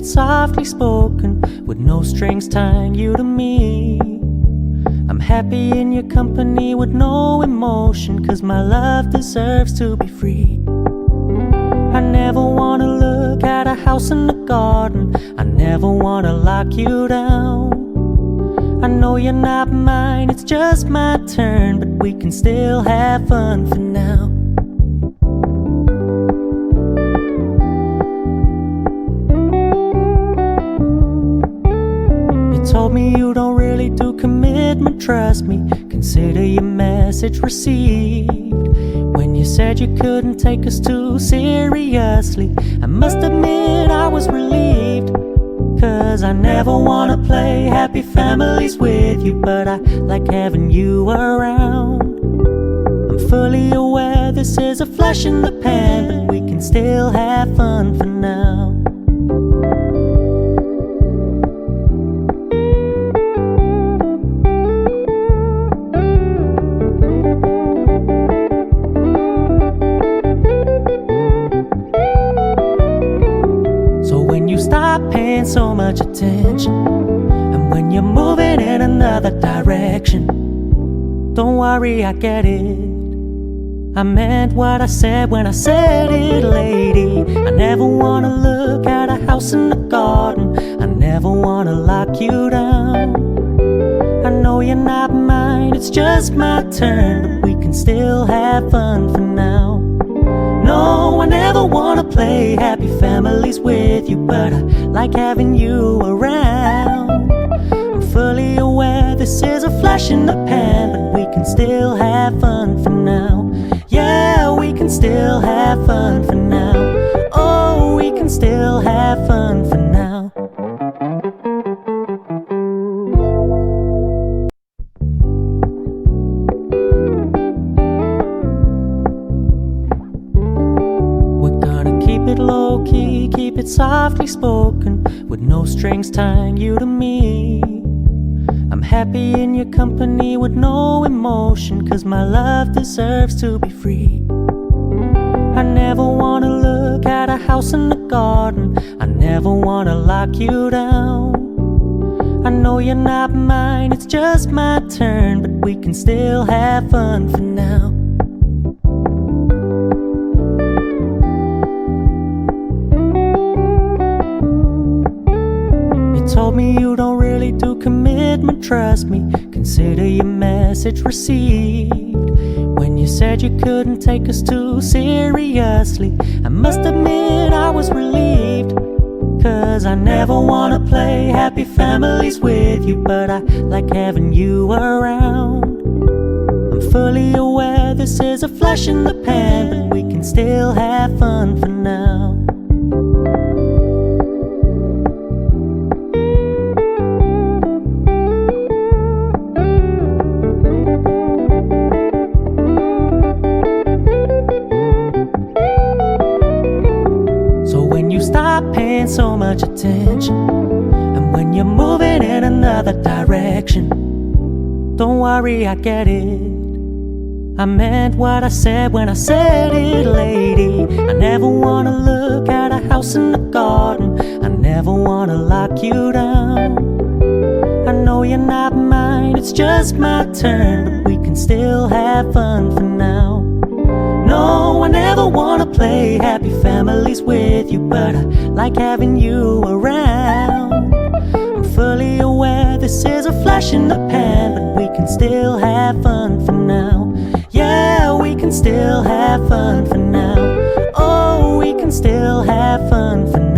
it softly spoken, with no strings tying you to me. I'm happy in your company with no emotion, 'cause my love deserves to be free. I never wanna look at a house in the garden, I never wanna lock you down. I know you're not mine, it's just my turn, but we can still have fun for now. You told me you don't really do commitment, trust me, consider your message received. When you said you couldn't take us too seriously, I must admit I was relieved. 'Cause I never wanna play happy families with you, but I like having you around. I'm fully aware this is a flash in the pan, but we can still have fun for now. Stop paying so much attention, and when you're moving in another direction, don't worry, I get it. I meant what I said when I said it, lady. I never wanna look at a house in the garden, I never wanna lock you down. I know you're not mine, it's just my turn, but we can still have fun for now. No, I never wanna play happy families with you, but I like having you around. I'm fully aware this is a flash in the pan, but we can still have fun for now. Yeah, we can still have fun for now. Oh, we can still have fun for now. Low key, keep it softly spoken, with no strings tying you to me. I'm happy in your company with no emotion, 'cause my love deserves to be free. I never wanna look at a house in the garden, I never wanna lock you down. I know you're not mine, it's just my turn, but we can still have fun for now. Told me you don't really do commitment, trust me, consider your message received. When you said you couldn't take us too seriously, I must admit I was relieved. 'Cause I never wanna play happy families with you, but I like having you around. I'm fully aware this is a flash in the pan, but we can still have fun for now. Stop paying so much attention, and when you're moving in another direction, don't worry, I get it. I meant what I said when I said it, lady. I never wanna look at a house in the garden, I never wanna lock you down. I know you're not mine, it's just my turn, but we can still have fun for now. No, I never wanna play happy families with you, but I like having you around. I'm fully aware this is a flash in the pan, but we can still have fun for now. Yeah, we can still have fun for now. Oh, we can still have fun for now.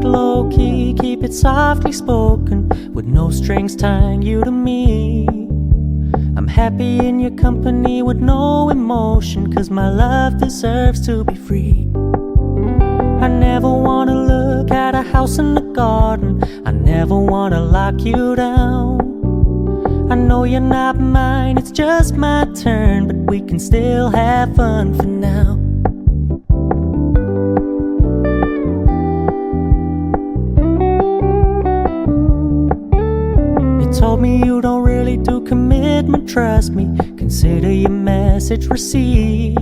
Low key, keep it softly spoken, with no strings tying you to me. I'm happy in your company with no emotion, 'cause my love deserves to be free. I never wanna look at a house in the garden, I never wanna lock you down. I know you're not mine, it's just my turn, but we can still have fun for now. told me you don't really do commitment, trust me, consider your message received.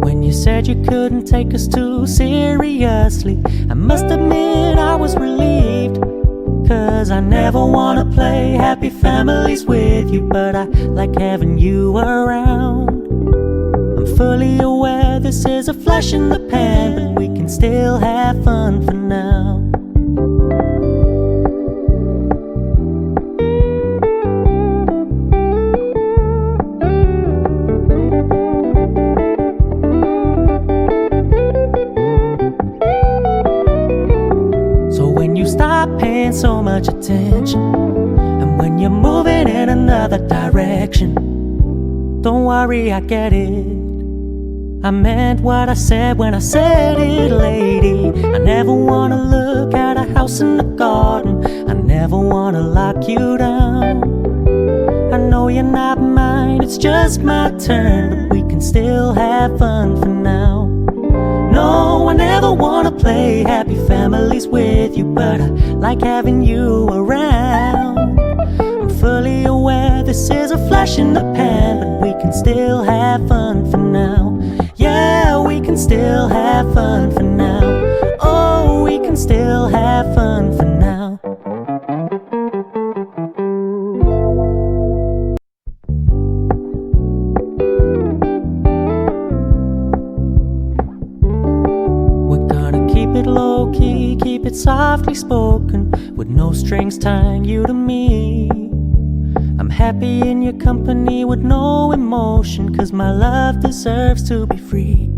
When you said you couldn't take us too seriously, I must admit I was relieved. Cause I never wanna play happy families with you, but I like having you around. I'm fully aware this is a flash in the pan, but we can still have fun for now. Stop paying so much attention, and when you're moving in another direction, don't worry, I get it. I meant what I said when I said it, lady. I never wanna look at a house in the garden, I never wanna lock you down. I know you're not mine, it's just my turn, but we can still have fun for now. No, I never wanna play happy families with you, but I like having you around. I'm fully aware this is a flash in the pan, but we can still have fun for now. Yeah, we can still have fun for now. Oh, we can still have fun for now. Keep it low-key, keep it softly spoken, with no strings tying you to me. I'm happy in your company with no emotion, cause my love deserves to be free.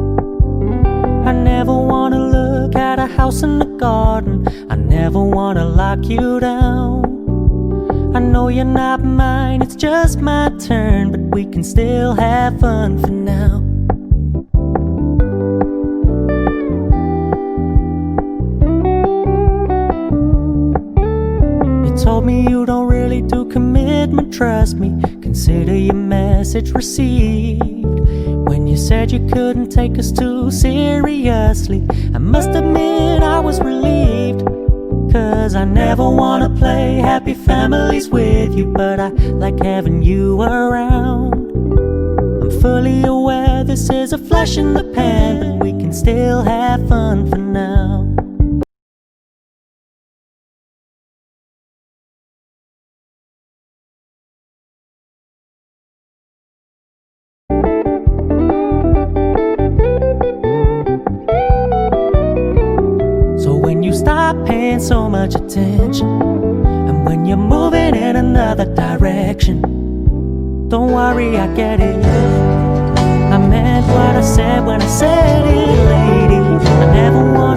I never wanna look at a house in the garden, I never wanna lock you down. I know you're not mine, it's just my turn, but we can still have fun for now. Told me you don't really do commitment, trust me, consider your message received. When you said you couldn't take us too seriously, I must admit I was relieved. Cause I never wanna play happy families with you, but I like having you around. I'm fully aware this is a flash in the pan, but we can still have fun for now. Stop paying so much attention, and when you're moving in another direction, don't worry, I get it. I meant what I said when I said it, lady. I never want